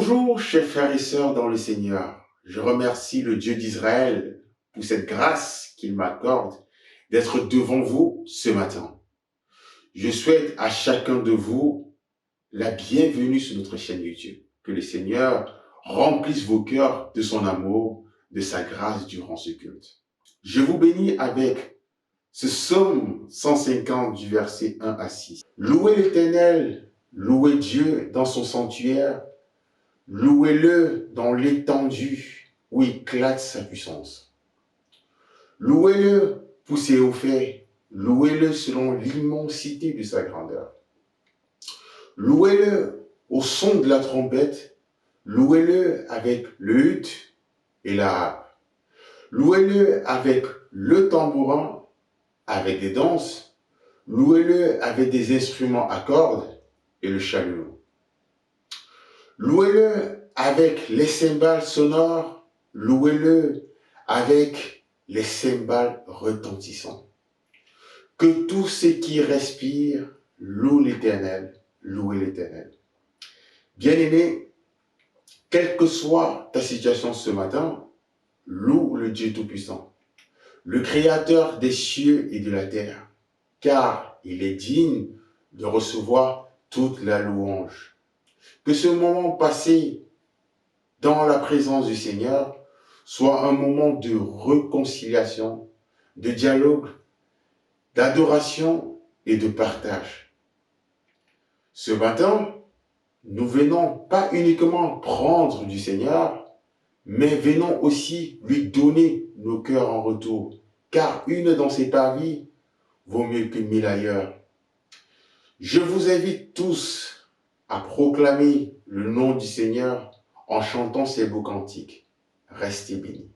Bonjour, chers frères et sœurs dans le Seigneur. Je remercie le Dieu d'Israël pour cette grâce qu'il m'accorde d'être devant vous ce matin. Je souhaite à chacun de vous la bienvenue sur notre chaîne YouTube. Que le Seigneur remplisse vos cœurs de son amour, de sa grâce durant ce culte. Je vous bénis avec ce psaume 150 du verset 1 à 6. Louez l'Éternel, louez Dieu dans son sanctuaire, louez-le dans l'étendue où éclate sa puissance. Louez-le pour ses hauts faits, louez-le selon l'immensité de sa grandeur. Louez-le au son de la trompette, louez-le avec le luth et la harpe. Louez-le avec le tambourin, avec des danses, louez-le avec des instruments à cordes et le chalumeau. Louez-le avec les cymbales sonores, louez-le avec les cymbales retentissants. Que tout ce qui respire loue l'Éternel, louez l'Éternel. Bien-aimé, quelle que soit ta situation ce matin, loue le Dieu Tout-Puissant, le Créateur des cieux et de la terre, car il est digne de recevoir toute la louange. Que ce moment passé dans la présence du Seigneur soit un moment de réconciliation, de dialogue, d'adoration et de partage. Ce matin, nous venons pas uniquement prendre du Seigneur, mais venons aussi lui donner nos cœurs en retour, car une dans ses parvis vaut mieux que 1000 ailleurs. Je vous invite tous à proclamer le nom du Seigneur en chantant ces beaux cantiques. Restez bénis.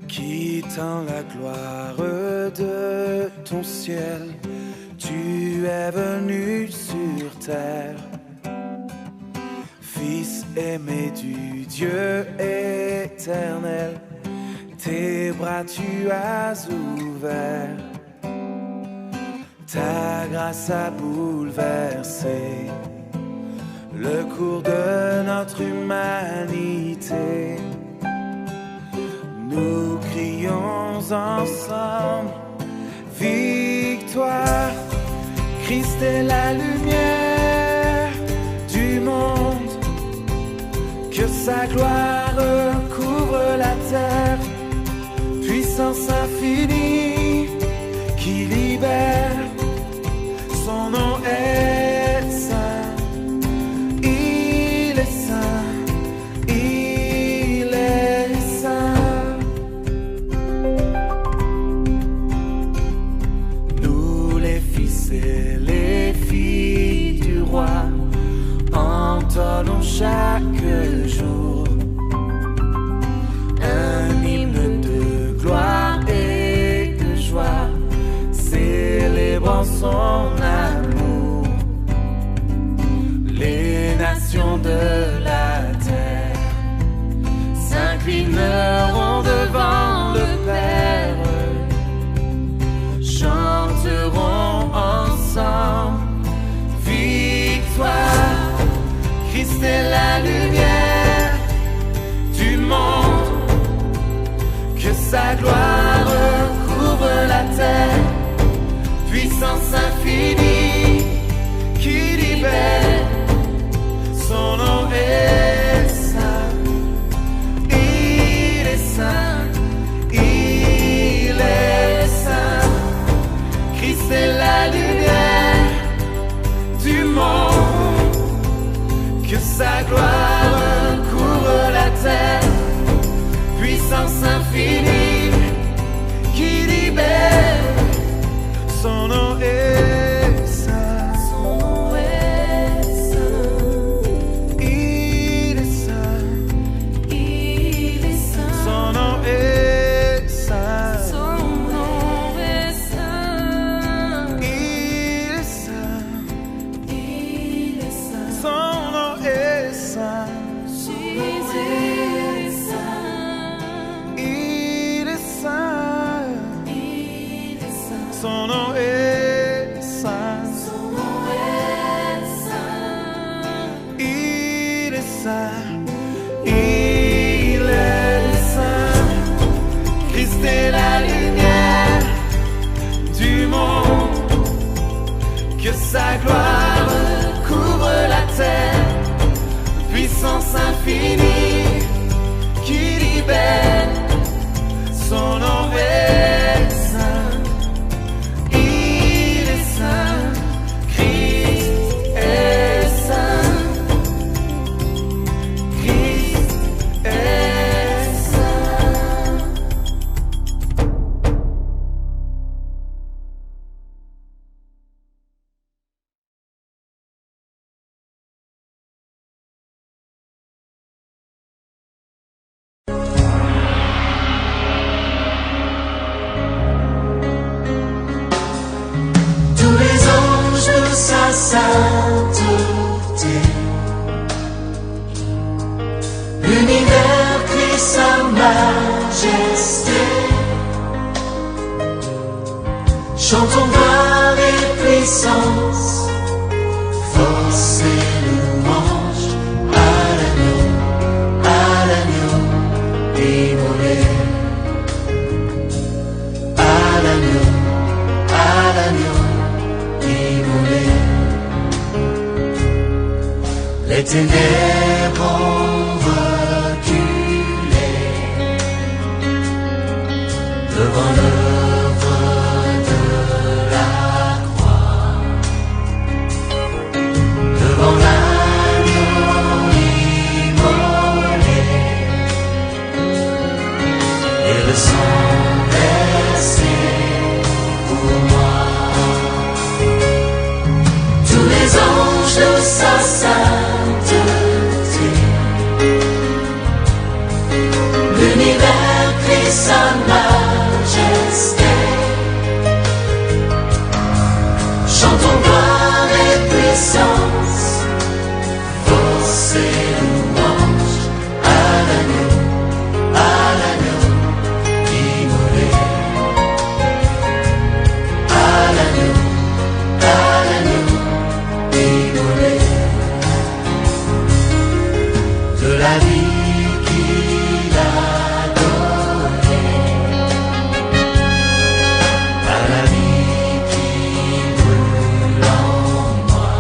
Quittant la gloire de ton ciel, tu es venu sur terre. Fils aimé du Dieu éternel, tes bras tu as ouverts. Ta grâce a bouleversé le cours de notre humanité. Nous crions ensemble victoire. Christ est la lumière du monde. Que sa gloire couvre la terre. Puissance infinie qui libère. Son nom est saint. Il est saint. Il est saint. Nous les fils et les filles du roi entonnons chaque jour un hymne de gloire et de joie, célébrant son amour. Les nations de la terre s'inclineront devant le Père, chanteront ensemble victoire. Christ est la lumière du monde, que sa gloire couvre la terre, puissance infinie qui libère, son nom est saint, il est saint, il est saint. Christ est la lumière du monde, que sa gloire couvre la terre, puissance infinie qui libère, son nom est saint, son nom est saint, il est saint, il est saint, son nom est saint, son nom est saint, il est saint, il est saint, son nom est saint. Sa gloire couvre la terre, puissance infinie qui libère. Son nom est saint, il est saint, Christ est saint, Christ est saint. Tous les anges de sa sainteté, l'univers crie sa majesté. Chantons gloire et puissance, force et louange à l'agneau immolé, à l'agneau immolé. Les ténèbres ont reculé devant l'œuvre de la croix, devant l'agneau immolé et le sang versé pour moi. Tous les anges de sa sainteté, l'univers crie sa majesté. Chantons gloire et puissance, force et louange à l'agneau immolé, à l'agneau immolé. De la vie qu'il a donnée à la vie qui brûle en moi.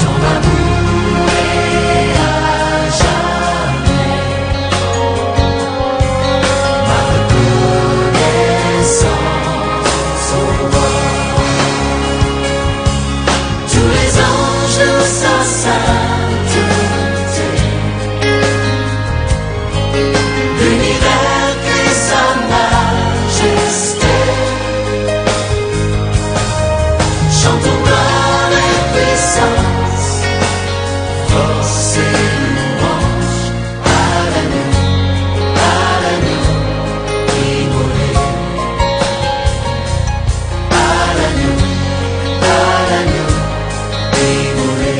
Ton amour est à jamais ma reconnaissance au roi. Tous les anges de sa sainteté, l'univers crie sa majesté. Chantons gloire et puissance, force et louange à l'agneau immolé, à l'agneau immolé.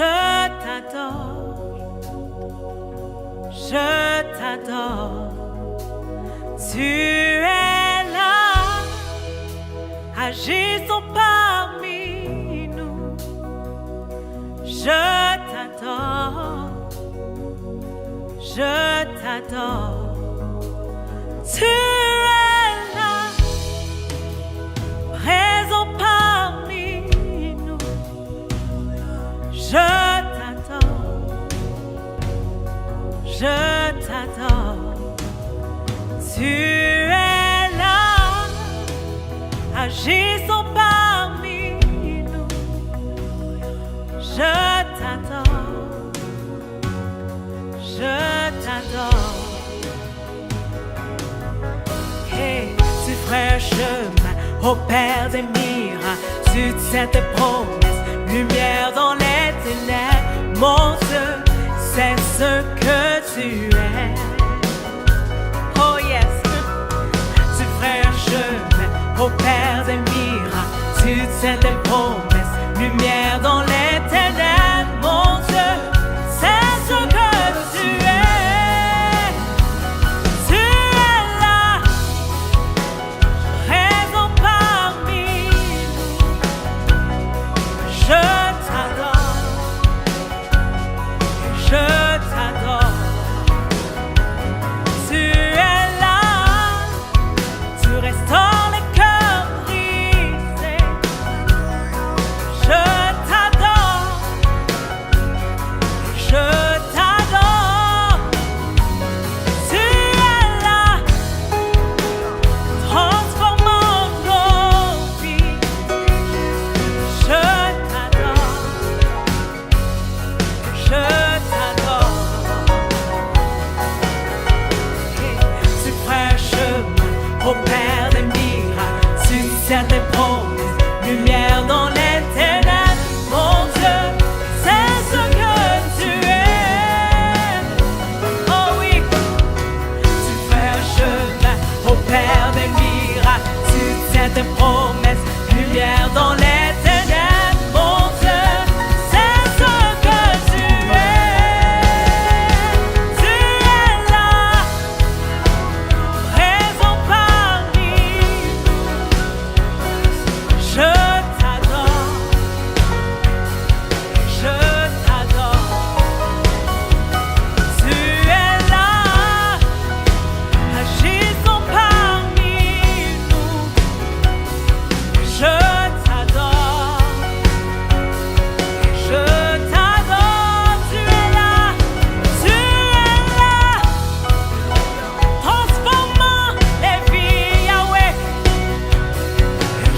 Je t'adore, je t'adore. Tu es là, agissons parmi nous. Je t'adore, je t'adore. Tu es là, présent parmi nous. Je t'adore, je t'adore. Tu es là, agissons parmi nous. Je t'adore, je t'adore. Hey, tu ferais un chemin au Père des miracles. Tu tiens tes promesses, lumière dans les ténèbres. Mon Dieu, c'est ce que tu es. Oh yes, tu ferais un chemin au Père des miracles. Tu tiens tes promesses, lumière dans les ténèbres. Mon Dieu, c'est ce que tu es. Tu es là, présent parmi nous. Je t'adore, je t'adore. Tu es là, tu restaures les cœurs brisés. Je t'adore, je t'adore. Tu es là, transformant nos vies. Je t'adore, je t'adore. Tu ferais un chemin au Père des miracles. Tu tiens tes promesses, lumière dans les ténèbres. Mon Dieu, c'est ce que tu es. Oh oui, tu fais un chemin au Père des miracles. Tu tiens tes promesses, lumière dans les ténèbres. Mon Dieu, c'est ce que tu es. Tu es là, présent parmi nous. Je t'adore, je t'adore. Tu es là, agissons parmi nous. Je t'adore, je t'adore. Tu es là, transformant les vies, Yahweh.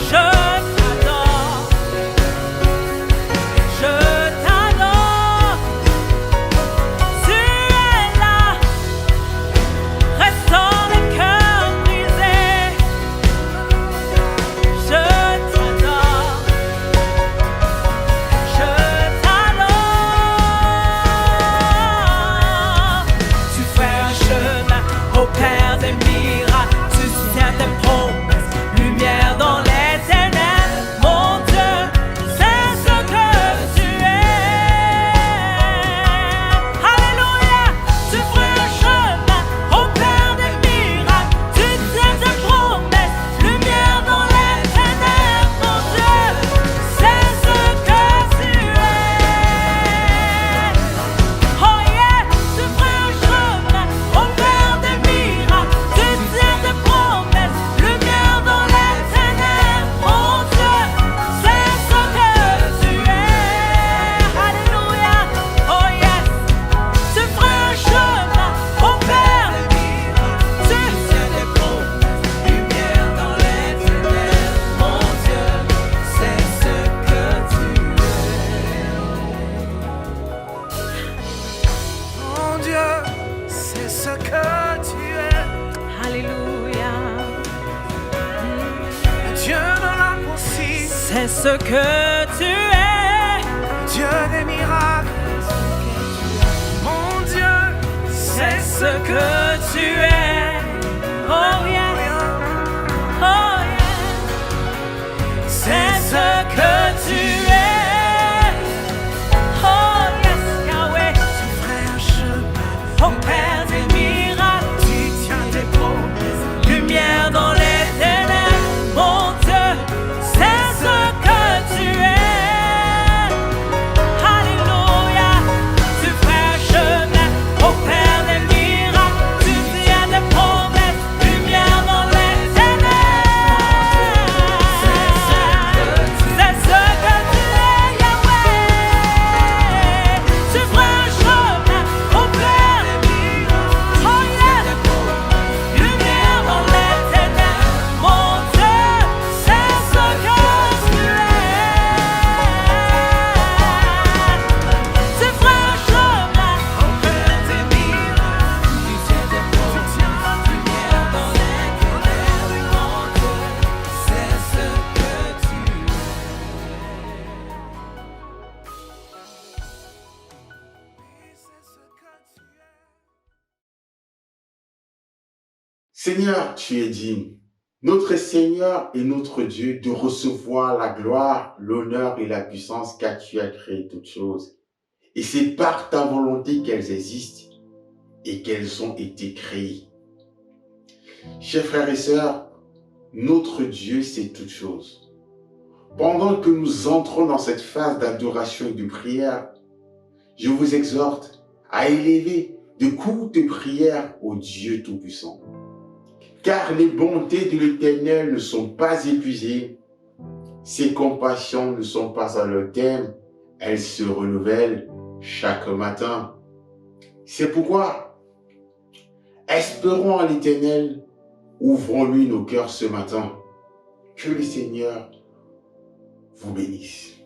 Je t'adore, je t'adore. Tu es là, restaure les cœurs brisés. Je t'adore, je t'adore. Tu fais un chemin au Père des miracles. Tu tiens tes promesses, lumière dans les ténèbres. Mon Dieu, c'est ce que tu es. Alléluia, tu fais un chemin au Père des miracles. Tu tiens tes promesses, lumière dans les ténèbres. Mon Dieu, c'est ce que tu es. Oh yeah, tu fais un chemin au Père des miracles. Tu tiens tes promesses, lumière dans les ténèbres. Mon Dieu, c'est ce que tu es. Alléluia, oh yes, tu fais un chemin au Père des miracles. Tu tiens tes promesses, lumière dans les ténèbres. Mon Dieu, c'est ce que tu es. Mon Dieu, c'est ce que tu es. Alléluia, Le Dieu de l'impossible, c'est ce que tu es. Dieu des miracles. Mon Dieu, C'est ce que tu es. Oh yeah, oh yeah. C'est ce que tu es. Oh tu feras un chemin au clair des miracles. Oh yeah, lumière dans les ténèbres, mon Dieu, c'est ce que tu es. Tu feras un chemin au clair des miracles. Tu tiens des promesses, lumière dans les ténèbres, mon Dieu, c'est ce que tu es. Seigneur, tu es digne. Notre Seigneur et notre Dieu de recevoir la gloire, l'honneur et la puissance car tu as créé toutes choses. Et c'est par ta volonté qu'elles existent et qu'elles ont été créées. Chers frères et sœurs, notre Dieu sait toutes choses. Pendant que nous entrons dans cette phase d'adoration et de prière, je vous exhorte à élever de courtes prières au Dieu Tout-Puissant. Car les bontés de l'Éternel ne sont pas épuisées, ses compassions ne sont pas à leur terme, elles se renouvellent chaque matin. C'est pourquoi, espérons en l'Éternel, ouvrons-lui nos cœurs ce matin. Que le Seigneur vous bénisse.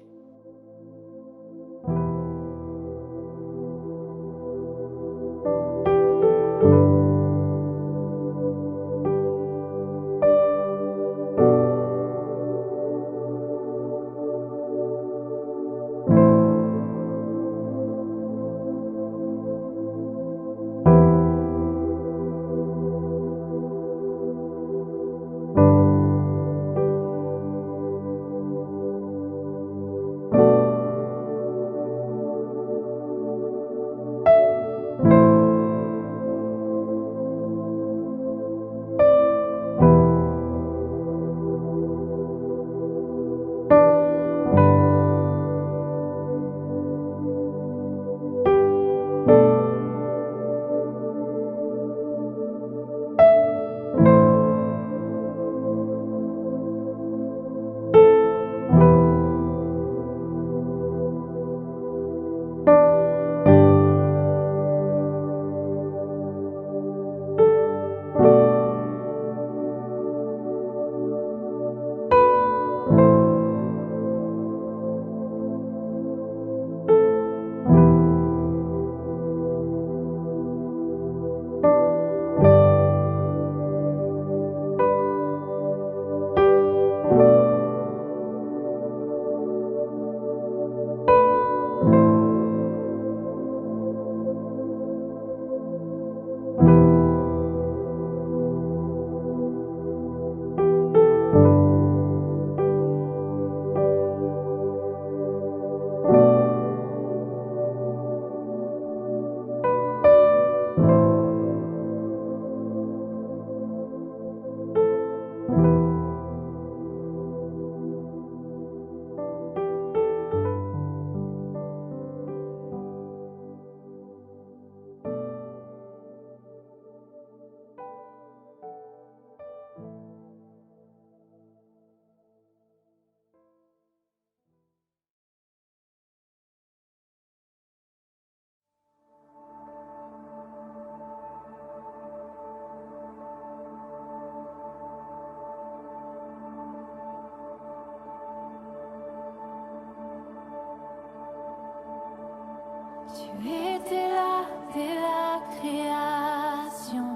Tu étais là dès la création,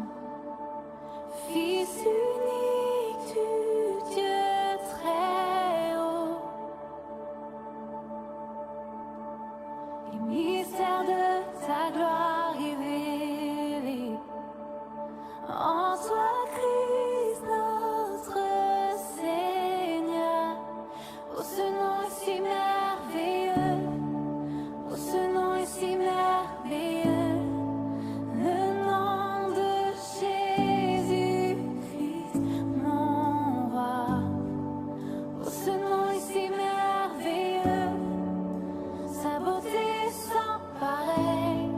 Fils unique du Dieu très haut. Les mystères de ta gloire révélés en toi, Christ notre Seigneur. Oh, ce nom est si merveilleux. Oh, ce nom est si merveilleux, le nom de Jésus-Christ, mon roi. Oh, ce nom est si merveilleux, sa beauté sans pareil.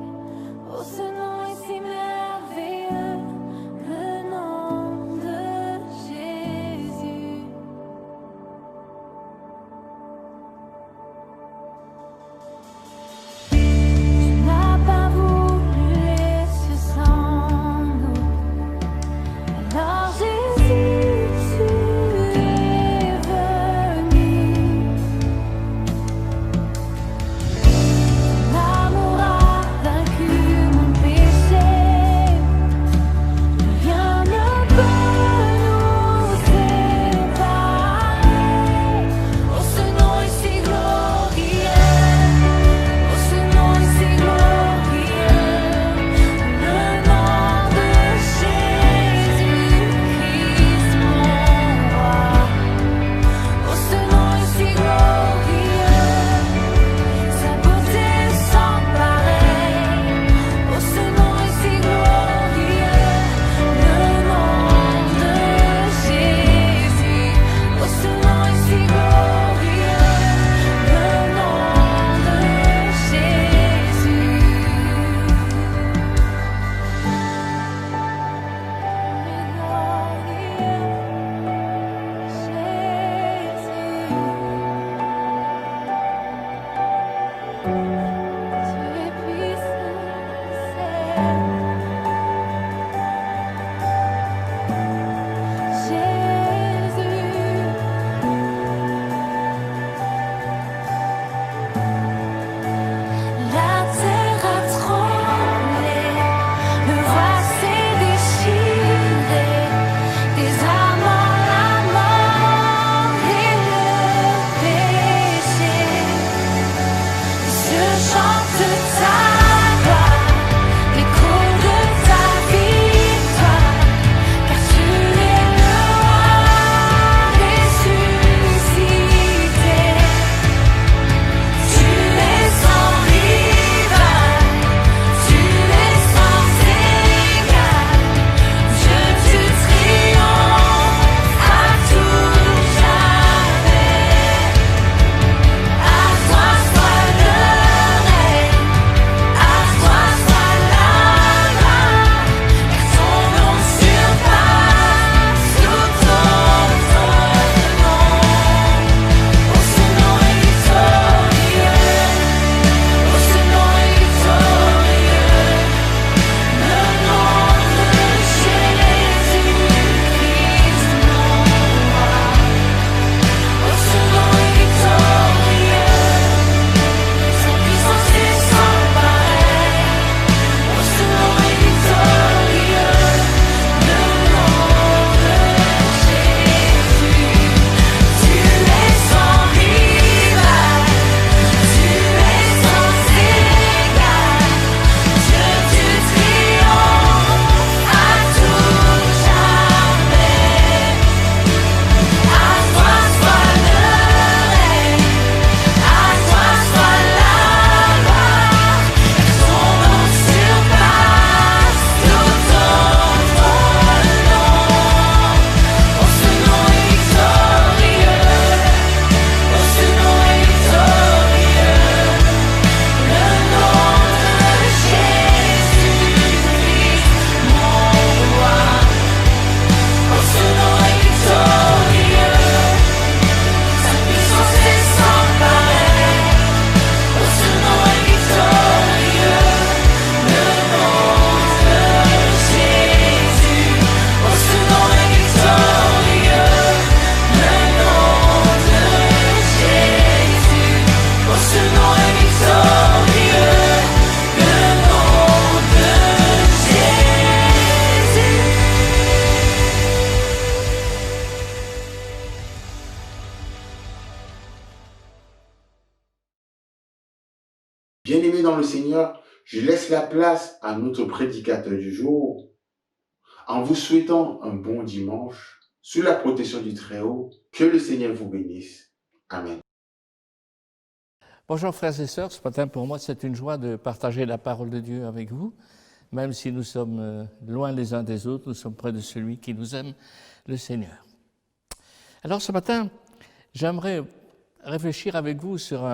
le Seigneur, je laisse la place à notre prédicateur du jour en vous souhaitant un bon dimanche sous la protection du Très-Haut. Que le Seigneur vous bénisse. Amen. Bonjour frères et sœurs, ce matin pour moi c'est une joie de partager la parole de Dieu avec vous. Même si nous sommes loin les uns des autres, nous sommes près de celui qui nous aime, le Seigneur. Alors ce matin, j'aimerais réfléchir avec vous sur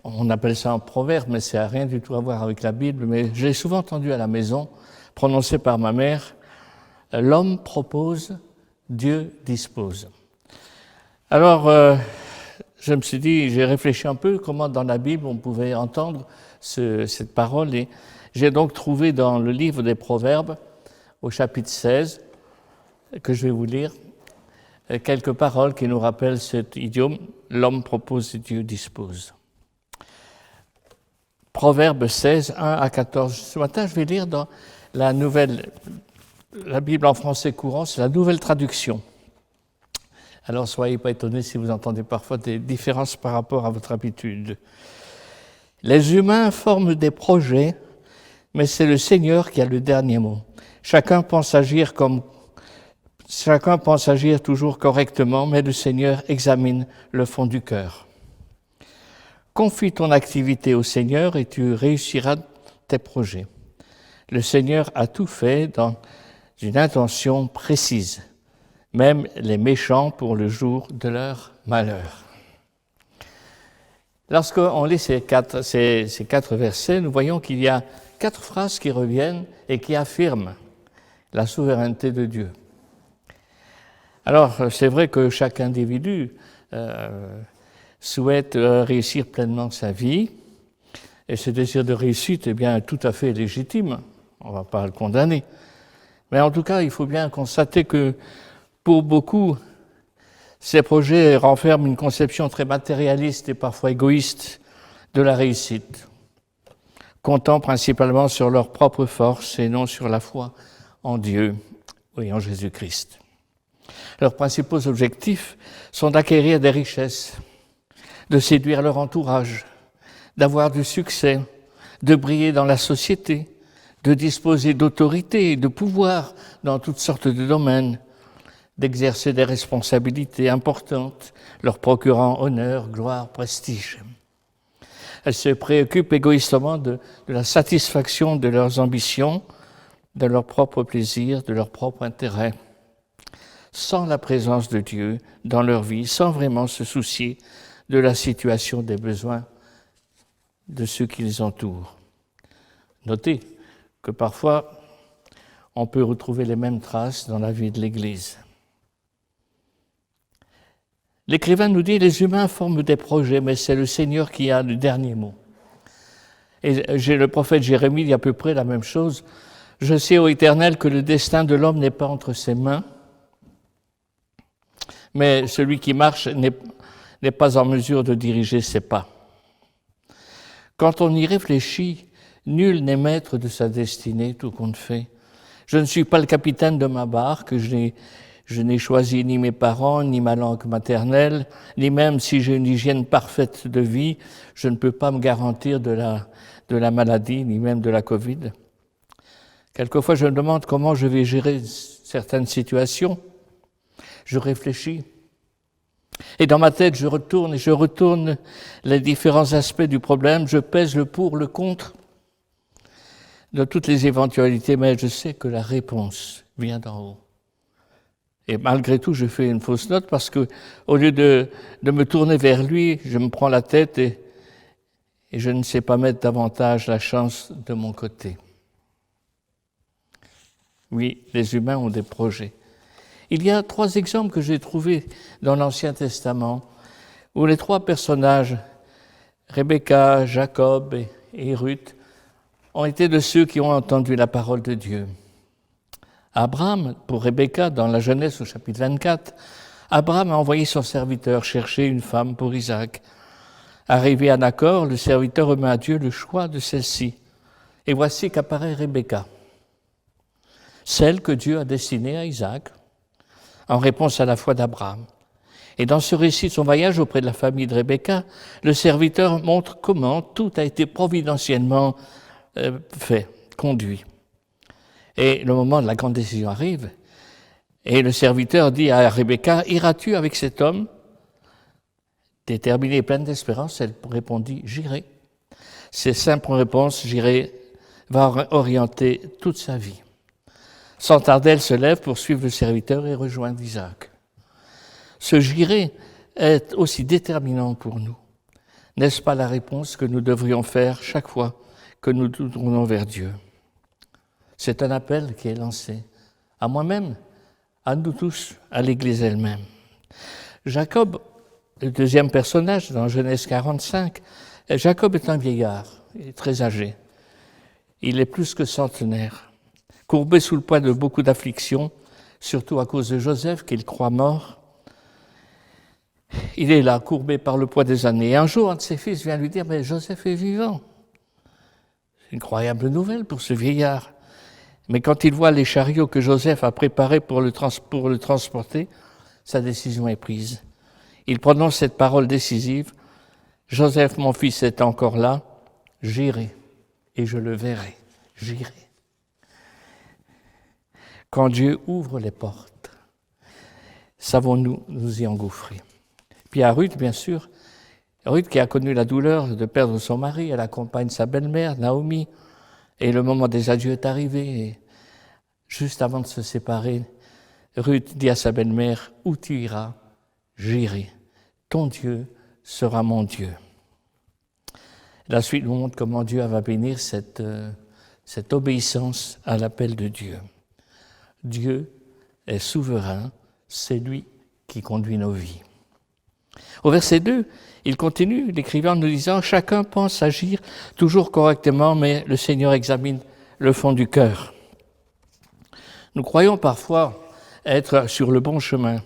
on appelle ça un proverbe, mais ça n'a rien du tout à voir avec la Bible, mais je l'ai souvent entendu à la maison, prononcé par ma mère, « L'homme propose, Dieu dispose ». Alors, je me suis dit, j'ai réfléchi un peu comment dans la Bible on pouvait entendre cette parole, et j'ai donc trouvé dans le livre des Proverbes, au chapitre 16, que je vais vous lire, quelques paroles qui nous rappellent cet idiome, l'homme propose et Dieu dispose. Proverbes 16, 1 à 14. Ce matin, je vais lire dans la Bible en français courant, c'est la nouvelle traduction. Alors, soyez pas étonnés si vous entendez parfois des différences par rapport à votre habitude. Les humains forment des projets, mais c'est le Seigneur qui a le dernier mot. Chacun pense agir toujours correctement, mais le Seigneur examine le fond du cœur. Confie ton activité au Seigneur et tu réussiras tes projets. Le Seigneur a tout fait dans une intention précise, même les méchants pour le jour de leur malheur. Lorsqu'on lit ces quatre versets, nous voyons qu'il y a 4 phrases qui reviennent et qui affirment la souveraineté de Dieu. Alors, c'est vrai que chaque individu souhaite réussir pleinement sa vie, et ce désir de réussite est bien tout à fait légitime, on ne va pas le condamner. Mais en tout cas, il faut bien constater que pour beaucoup, ces projets renferment une conception très matérialiste et parfois égoïste de la réussite, comptant principalement sur leur propre force et non sur la foi en Dieu et en Jésus-Christ. Leurs principaux objectifs sont d'acquérir des richesses, de séduire leur entourage, d'avoir du succès, de briller dans la société, de disposer d'autorité et de pouvoir dans toutes sortes de domaines, d'exercer des responsabilités importantes, leur procurant honneur, gloire, prestige. Elles se préoccupent égoïstement de la satisfaction de leurs ambitions, de leur propre plaisir, de leur propre intérêt, sans la présence de Dieu dans leur vie, sans vraiment se soucier de la situation des besoins de ceux qui les entourent. Notez que parfois, on peut retrouver les mêmes traces dans la vie de l'Église. L'écrivain nous dit « Les humains forment des projets, mais c'est le Seigneur qui a le dernier mot. » Et le prophète Jérémie dit à peu près la même chose. « Je sais, ô Éternel, que le destin de l'homme n'est pas entre ses mains, mais celui qui marche n'est pas en mesure de diriger ses pas. » Quand on y réfléchit, nul n'est maître de sa destinée, tout compte fait. Je ne suis pas le capitaine de ma barque, je n'ai choisi ni mes parents, ni ma langue maternelle, ni même si j'ai une hygiène parfaite de vie, je ne peux pas me garantir de la maladie, ni même de la Covid. Quelquefois, je me demande comment je vais gérer certaines situations. Je réfléchis. Et dans ma tête, je retourne les différents aspects du problème, je pèse le pour, le contre de toutes les éventualités, mais je sais que la réponse vient d'en haut. Et malgré tout, je fais une fausse note parce que, au lieu de me tourner vers lui, je me prends la tête et je ne sais pas mettre davantage la chance de mon côté. Oui, les humains ont des projets. Il y a 3 exemples que j'ai trouvés dans l'Ancien Testament où les 3 personnages, Rebecca, Jacob et Ruth, ont été de ceux qui ont entendu la parole de Dieu. Abraham, pour Rebecca, dans la Genèse au chapitre 24, Abraham a envoyé son serviteur chercher une femme pour Isaac. Arrivé à Nacor, le serviteur remet à Dieu le choix de celle-ci. Et voici qu'apparaît Rebecca, celle que Dieu a destinée à Isaac, en réponse à la foi d'Abraham. Et dans ce récit de son voyage auprès de la famille de Rebecca, le serviteur montre comment tout a été providentiellement fait, conduit. Et le moment de la grande décision arrive, et le serviteur dit à Rebecca, « Iras-tu avec cet homme ?» Déterminée et pleine d'espérance, elle répondit, « J'irai. » Cette simple réponse, « J'irai », va orienter toute sa vie. Sans tarder, elle se lève pour suivre le serviteur et rejoindre Isaac. Ce « J'irai » est aussi déterminant pour nous. N'est-ce pas la réponse que nous devrions faire chaque fois que nous nous tournons vers Dieu? C'est un appel qui est lancé à moi-même, à nous tous, à l'Église elle-même. Jacob, le deuxième personnage dans Genèse 45, Jacob est un vieillard, il est très âgé. Il est plus que centenaire, courbé sous le poids de beaucoup d'afflictions, surtout à cause de Joseph qu'il croit mort. Il est là, courbé par le poids des années. Et un jour, un de ses fils vient lui dire « Mais Joseph est vivant !» C'est une incroyable nouvelle pour ce vieillard. Mais quand il voit les chariots que Joseph a préparés pour le transporter, sa décision est prise. Il prononce cette parole décisive. « Joseph, mon fils, est encore là. J'irai et je le verrai. J'irai. » Quand Dieu ouvre les portes, savons-nous nous y engouffrer? Puis à Ruth, bien sûr, Ruth qui a connu la douleur de perdre son mari, elle accompagne sa belle-mère, Naomi, et le moment des adieux est arrivé. Et juste avant de se séparer, Ruth dit à sa belle-mère, « Où tu iras, j'irai. Ton Dieu sera mon Dieu. » La suite nous montre comment Dieu va bénir cette obéissance à l'appel de Dieu. Dieu est souverain, c'est lui qui conduit nos vies. Au verset 2, il continue, l'écrivain, en nous disant « Chacun pense agir toujours correctement, mais le Seigneur examine le fond du cœur. » Nous croyons parfois être sur le bon chemin,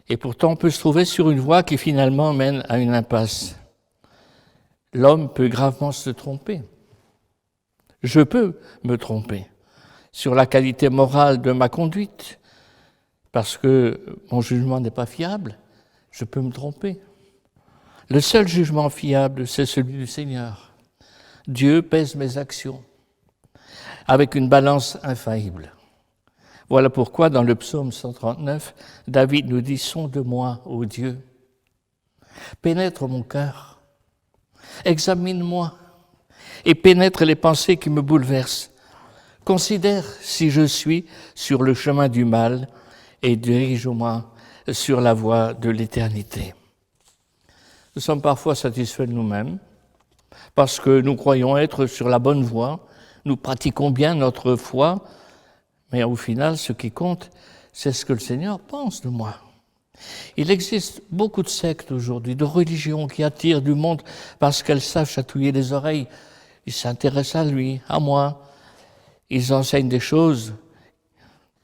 et pourtant on peut se trouver sur une voie qui finalement mène à une impasse. L'homme peut gravement se tromper. Je peux me tromper sur la qualité morale de ma conduite, parce que mon jugement n'est pas fiable, je peux me tromper. Le seul jugement fiable, c'est celui du Seigneur. Dieu pèse mes actions avec une balance infaillible. Voilà pourquoi dans le psaume 139, David nous dit « Sonde-moi, ô Dieu, pénètre mon cœur, examine-moi et pénètre les pensées qui me bouleversent. Considère si je suis sur le chemin du mal et dirige-moi sur la voie de l'éternité. » Nous sommes parfois satisfaits de nous-mêmes parce que nous croyons être sur la bonne voie, nous pratiquons bien notre foi, mais au final, ce qui compte, c'est ce que le Seigneur pense de moi. Il existe beaucoup de sectes aujourd'hui, de religions qui attirent du monde parce qu'elles savent chatouiller les oreilles. Ils s'intéressent à lui, à moi. Ils enseignent des choses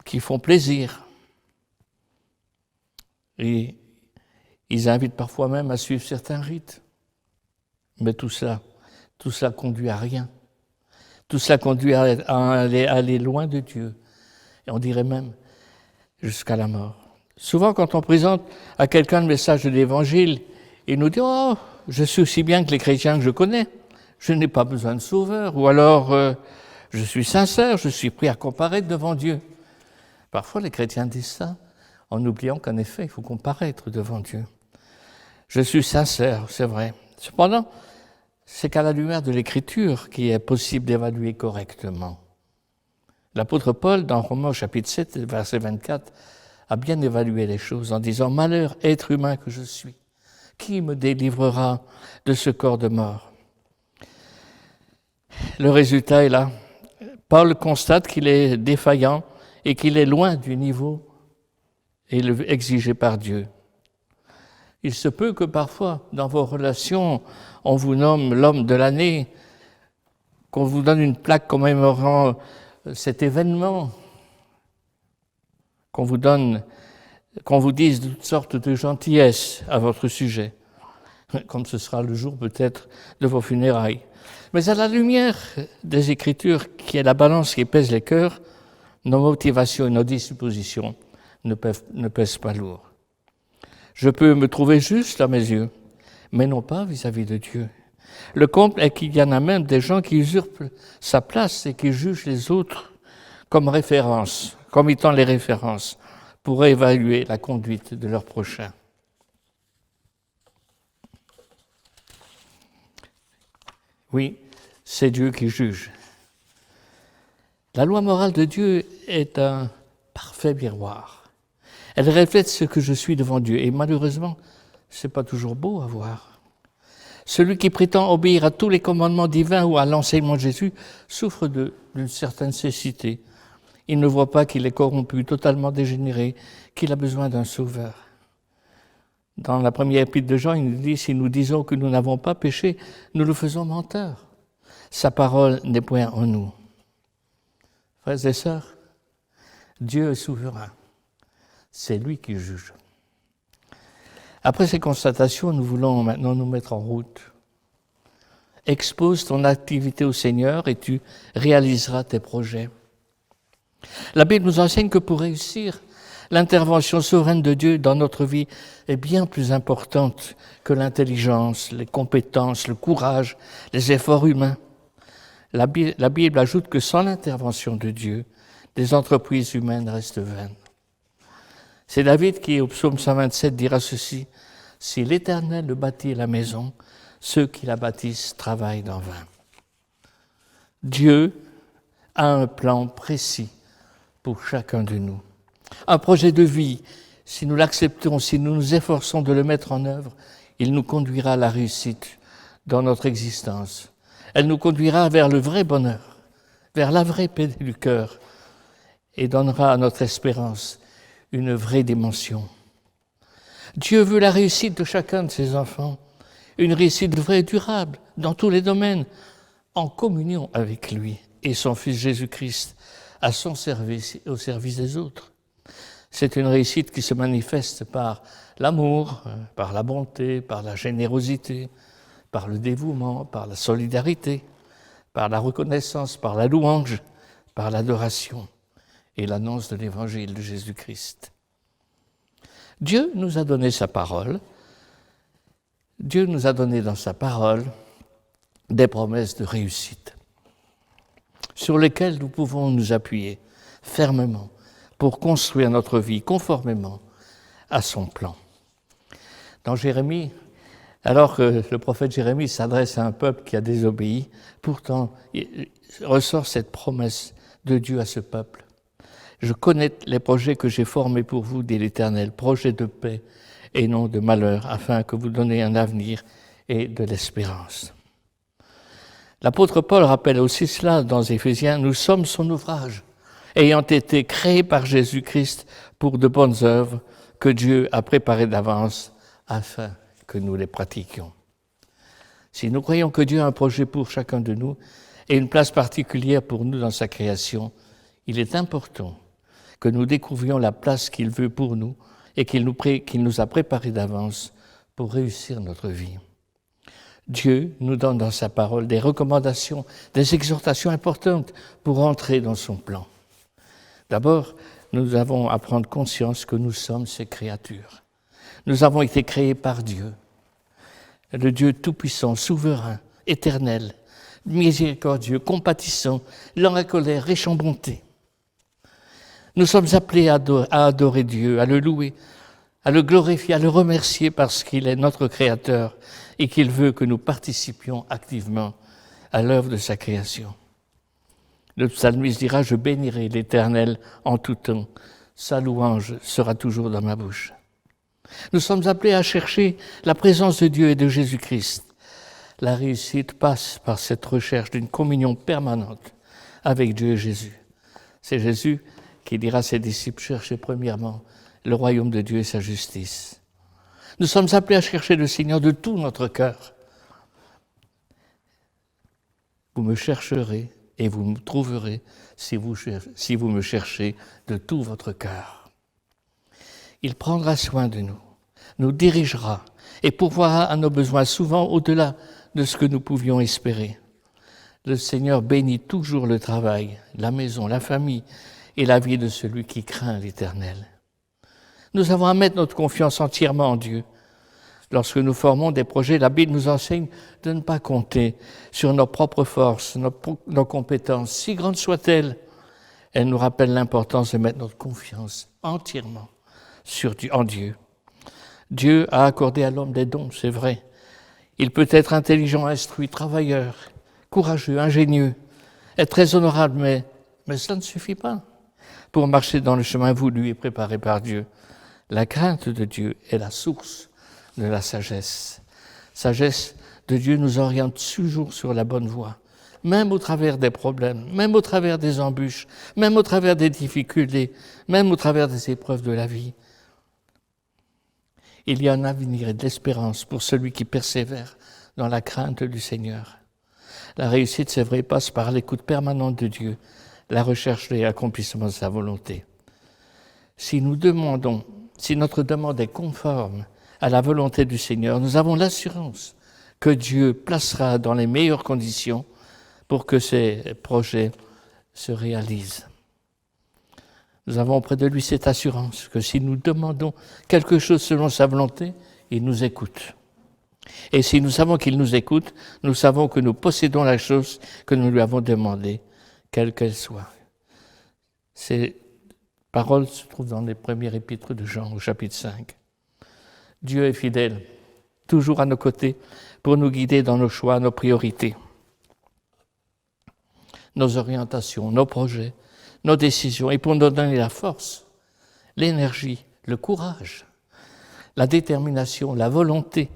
qui font plaisir. Et ils invitent parfois même à suivre certains rites. Mais tout ça conduit à rien. Tout ça conduit à aller loin de Dieu. Et on dirait même jusqu'à la mort. Souvent, quand on présente à quelqu'un le message de l'Évangile, il nous dit « Oh, je suis aussi bien que les chrétiens que je connais. Je n'ai pas besoin de sauveur. » Ou alors « Je suis sincère, je suis prêt à comparaître devant Dieu. » Parfois, les chrétiens disent ça, en oubliant qu'en effet, il faut comparaître devant Dieu. Je suis sincère, c'est vrai. Cependant, c'est qu'à la lumière de l'Écriture qu'il est possible d'évaluer correctement. L'apôtre Paul, dans Romains chapitre 7, verset 24, a bien évalué les choses en disant « Malheur, être humain que je suis, qui me délivrera de ce corps de mort ?» Le résultat est là. Paul constate qu'il est défaillant et qu'il est loin du niveau exigé par Dieu. Il se peut que parfois, dans vos relations, on vous nomme l'homme de l'année, qu'on vous donne une plaque commémorant cet événement, qu'on vous dise toutes sortes de gentillesses à votre sujet, comme ce sera le jour peut-être de vos funérailles. Mais à la lumière des Écritures, qui est la balance qui pèse les cœurs, nos motivations et nos dispositions ne pèsent pas lourd. Je peux me trouver juste à mes yeux, mais non pas vis-à-vis de Dieu. Le comble est qu'il y en a même des gens qui usurpent sa place et qui jugent les autres comme référence, comme étant les références pour évaluer la conduite de leur prochain. Oui, c'est Dieu qui juge. La loi morale de Dieu est un parfait miroir. Elle reflète ce que je suis devant Dieu. Et malheureusement, ce n'est pas toujours beau à voir. Celui qui prétend obéir à tous les commandements divins ou à l'enseignement de Jésus souffre d'une certaine cécité. Il ne voit pas qu'il est corrompu, totalement dégénéré, qu'il a besoin d'un sauveur. Dans la première épître de Jean, il nous dit « Si nous disons que nous n'avons pas péché, nous le faisons menteur. Sa parole n'est point en nous. » Frères et sœurs, Dieu est souverain. C'est lui qui juge. Après ces constatations, nous voulons maintenant nous mettre en route. Expose ton activité au Seigneur et tu réaliseras tes projets. La Bible nous enseigne que pour réussir, l'intervention souveraine de Dieu dans notre vie est bien plus importante que l'intelligence, les compétences, le courage, les efforts humains. La Bible ajoute que sans l'intervention de Dieu, les entreprises humaines restent vaines. C'est David qui, au psaume 127, dira ceci : « Si l'Éternel bâtit la maison, ceux qui la bâtissent travaillent en vain. » Dieu a un plan précis pour chacun de nous. Un projet de vie, si nous l'acceptons, si nous nous efforçons de le mettre en œuvre, il nous conduira à la réussite dans notre existence. Elle nous conduira vers le vrai bonheur, vers la vraie paix du cœur et donnera à notre espérance une vraie dimension. Dieu veut la réussite de chacun de ses enfants, une réussite vraie et durable dans tous les domaines, en communion avec lui et son Fils Jésus-Christ, à son service et au service des autres. C'est une réussite qui se manifeste par l'amour, par la bonté, par la générosité, par le dévouement, par la solidarité, par la reconnaissance, par la louange, par l'adoration et l'annonce de l'évangile de Jésus-Christ. Dieu nous a donné sa parole. Dieu nous a donné dans sa parole des promesses de réussite sur lesquelles nous pouvons nous appuyer fermement pour construire notre vie conformément à son plan. Dans Jérémie, alors que le prophète Jérémie s'adresse à un peuple qui a désobéi, pourtant il ressort cette promesse de Dieu à ce peuple. « Je connais les projets que j'ai formés pour vous, dit l'Éternel, projets de paix et non de malheur, afin que vous donniez un avenir et de l'espérance. » L'apôtre Paul rappelle aussi cela dans Éphésiens, « Nous sommes son ouvrage, ayant été créés par Jésus-Christ pour de bonnes œuvres que Dieu a préparées d'avance afin que nous les pratiquions. » Si nous croyons que Dieu a un projet pour chacun de nous et une place particulière pour nous dans sa création, il est important que nous découvrions la place qu'il veut pour nous et qu'il nous a préparée d'avance pour réussir notre vie. Dieu nous donne dans sa parole des recommandations, des exhortations importantes pour entrer dans son plan. D'abord, nous avons à prendre conscience que nous sommes ses créatures. Nous avons été créés par Dieu, le Dieu tout-puissant, souverain, éternel, miséricordieux, compatissant, lent à colère, riche en bonté. Nous sommes appelés à adorer Dieu, à le louer, à le glorifier, à le remercier parce qu'il est notre Créateur et qu'il veut que nous participions activement à l'œuvre de sa création. Le psalmiste dira « Je bénirai l'Éternel en tout temps, sa louange sera toujours dans ma bouche. » Nous sommes appelés à chercher la présence de Dieu et de Jésus-Christ. La réussite passe par cette recherche d'une communion permanente avec Dieu et Jésus. C'est Jésus qui dira à ses disciples, cherchez premièrement le royaume de Dieu et sa justice. Nous sommes appelés à chercher le Seigneur de tout notre cœur. Vous me chercherez et vous me trouverez si vous me cherchez de tout votre cœur. Il prendra soin de nous, nous dirigera et pourvoira à nos besoins souvent au-delà de ce que nous pouvions espérer. Le Seigneur bénit toujours le travail, la maison, la famille et la vie de celui qui craint l'Éternel. Nous avons à mettre notre confiance entièrement en Dieu. Lorsque nous formons des projets, la Bible nous enseigne de ne pas compter sur nos propres forces, nos compétences, si grandes soient-elles. Elle nous rappelle l'importance de mettre notre confiance entièrement en Dieu. Dieu a accordé à l'homme des dons, c'est vrai. Il peut être intelligent, instruit, travailleur, courageux, ingénieux, être très honorable, mais ça ne suffit pas pour marcher dans le chemin voulu et préparé par Dieu. La crainte de Dieu est la source de la sagesse. Sagesse de Dieu nous oriente toujours sur la bonne voie, même au travers des problèmes, même au travers des embûches, même au travers des difficultés, même au travers des épreuves de la vie. Il y a un avenir et de l'espérance pour celui qui persévère dans la crainte du Seigneur. La réussite, c'est vrai, passe par l'écoute permanente de Dieu, la recherche et l'accomplissement de sa volonté. Si notre demande est conforme à la volonté du Seigneur, nous avons l'assurance que Dieu placera dans les meilleures conditions pour que ces projets se réalisent. Nous avons auprès de lui cette assurance que si nous demandons quelque chose selon sa volonté, il nous écoute. Et si nous savons qu'il nous écoute, nous savons que nous possédons la chose que nous lui avons demandée, quelle qu'elle soit. Ces paroles se trouvent dans les premiers épîtres de Jean, au chapitre 5. Dieu est fidèle, toujours à nos côtés, pour nous guider dans nos choix, nos priorités, nos orientations, nos projets, nos décisions, et pour nous donner la force, l'énergie, le courage, la détermination, la volonté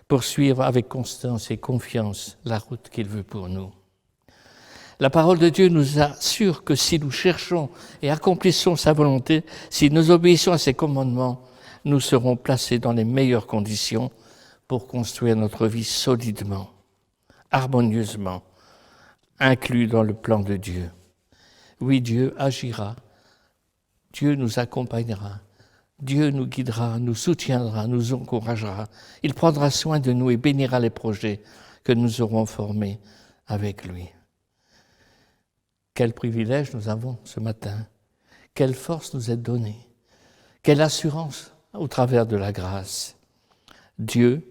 pour suivre avec constance et confiance la route qu'il veut pour nous. La parole de Dieu nous assure que si nous cherchons et accomplissons sa volonté, si nous obéissons à ses commandements, nous serons placés dans les meilleures conditions pour construire notre vie solidement, harmonieusement, inclus dans le plan de Dieu. Oui, Dieu agira, Dieu nous accompagnera, Dieu nous guidera, nous soutiendra, nous encouragera. Il prendra soin de nous et bénira les projets que nous aurons formés avec lui. Quel privilège nous avons ce matin, quelle force nous est donnée, quelle assurance au travers de la grâce. Dieu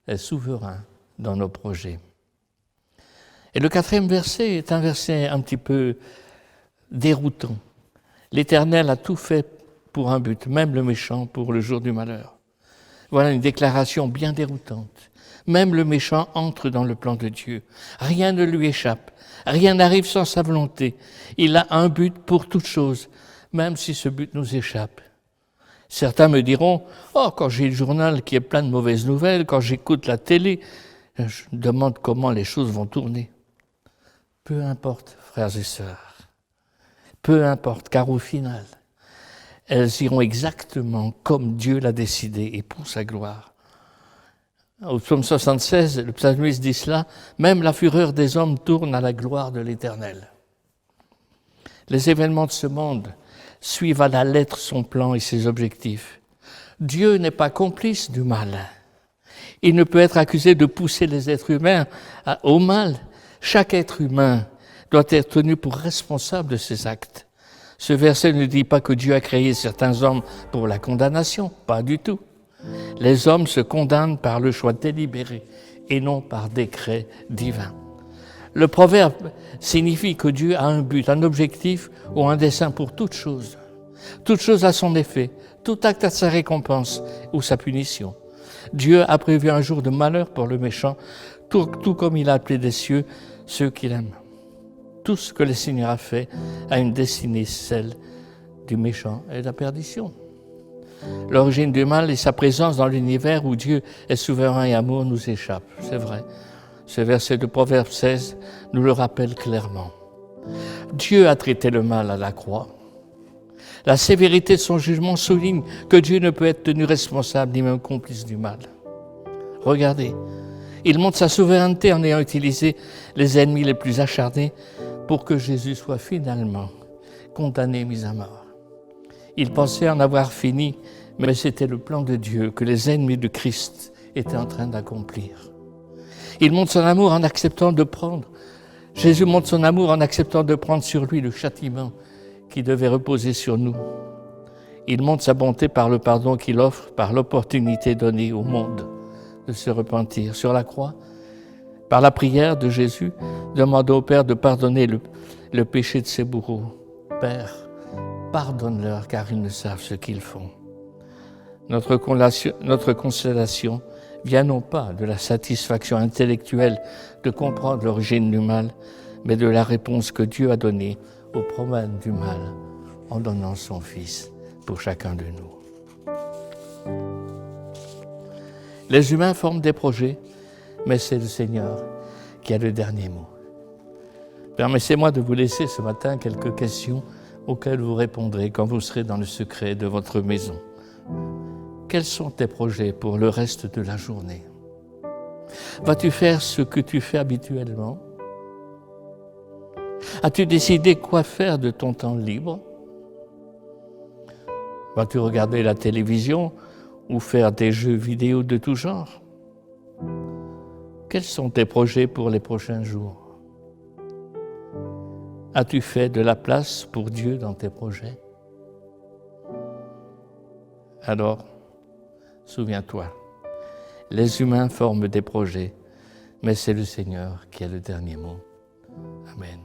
est souverain dans nos projets. Et le 4e verset est un verset un petit peu déroutant. L'Éternel a tout fait pour un but, même le méchant pour le jour du malheur. Voilà une déclaration bien déroutante. Même le méchant entre dans le plan de Dieu. Rien ne lui échappe. Rien n'arrive sans sa volonté. Il a un but pour toute chose, même si ce but nous échappe. Certains me diront « Oh, quand j'ai le journal qui est plein de mauvaises nouvelles, quand j'écoute la télé, je me demande comment les choses vont tourner. » Peu importe, frères et sœurs. Peu importe, car au final, elles iront exactement comme Dieu l'a décidé et pour sa gloire. Au psaume 76, le psalmiste dit cela, « Même la fureur des hommes tourne à la gloire de l'Éternel. » Les événements de ce monde suivent à la lettre son plan et ses objectifs. Dieu n'est pas complice du mal. Il ne peut être accusé de pousser les êtres humains au mal. Chaque être humain doit être tenu pour responsable de ses actes. Ce verset ne dit pas que Dieu a créé certains hommes pour la condamnation, pas du tout. Les hommes se condamnent par le choix délibéré et non par décret divin. Le proverbe signifie que Dieu a un but, un objectif ou un dessein pour toute chose. Toute chose a son effet, tout acte a sa récompense ou sa punition. Dieu a prévu un jour de malheur pour le méchant, tout comme il a appelé des cieux ceux qu'il aime. Tout ce que le Seigneur a fait a une destinée, celle du méchant et de la perdition. L'origine du mal et sa présence dans l'univers où Dieu est souverain et amour nous échappe, c'est vrai. Ce verset de Proverbe 16 nous le rappelle clairement. Dieu a traité le mal à la croix. La sévérité de son jugement souligne que Dieu ne peut être tenu responsable ni même complice du mal. Regardez, il montre sa souveraineté en ayant utilisé les ennemis les plus acharnés pour que Jésus soit finalement condamné et mis à mort. Il pensait en avoir fini, mais c'était le plan de Dieu que les ennemis de Christ étaient en train d'accomplir. Il montre son amour en acceptant de prendre. Jésus montre son amour en acceptant de prendre sur lui le châtiment qui devait reposer sur nous. Il montre sa bonté par le pardon qu'il offre, par l'opportunité donnée au monde de se repentir. Sur la croix, par la prière de Jésus, demandant au Père de pardonner le péché de ses bourreaux. Père, pardonne-leur car ils ne savent ce qu'ils font. Notre consolation vient non pas de la satisfaction intellectuelle de comprendre l'origine du mal, mais de la réponse que Dieu a donnée au problème du mal en donnant son Fils pour chacun de nous. Les humains forment des projets, mais c'est le Seigneur qui a le dernier mot. Permettez-moi de vous laisser ce matin quelques questions auxquelles vous répondrez quand vous serez dans le secret de votre maison. Quels sont tes projets pour le reste de la journée? Vas-tu faire ce que tu fais habituellement? As-tu décidé quoi faire de ton temps libre? Vas-tu regarder la télévision ou faire des jeux vidéo de tout genre? Quels sont tes projets pour les prochains jours? As-tu fait de la place pour Dieu dans tes projets? Alors, souviens-toi, les humains forment des projets, mais c'est le Seigneur qui a le dernier mot. Amen.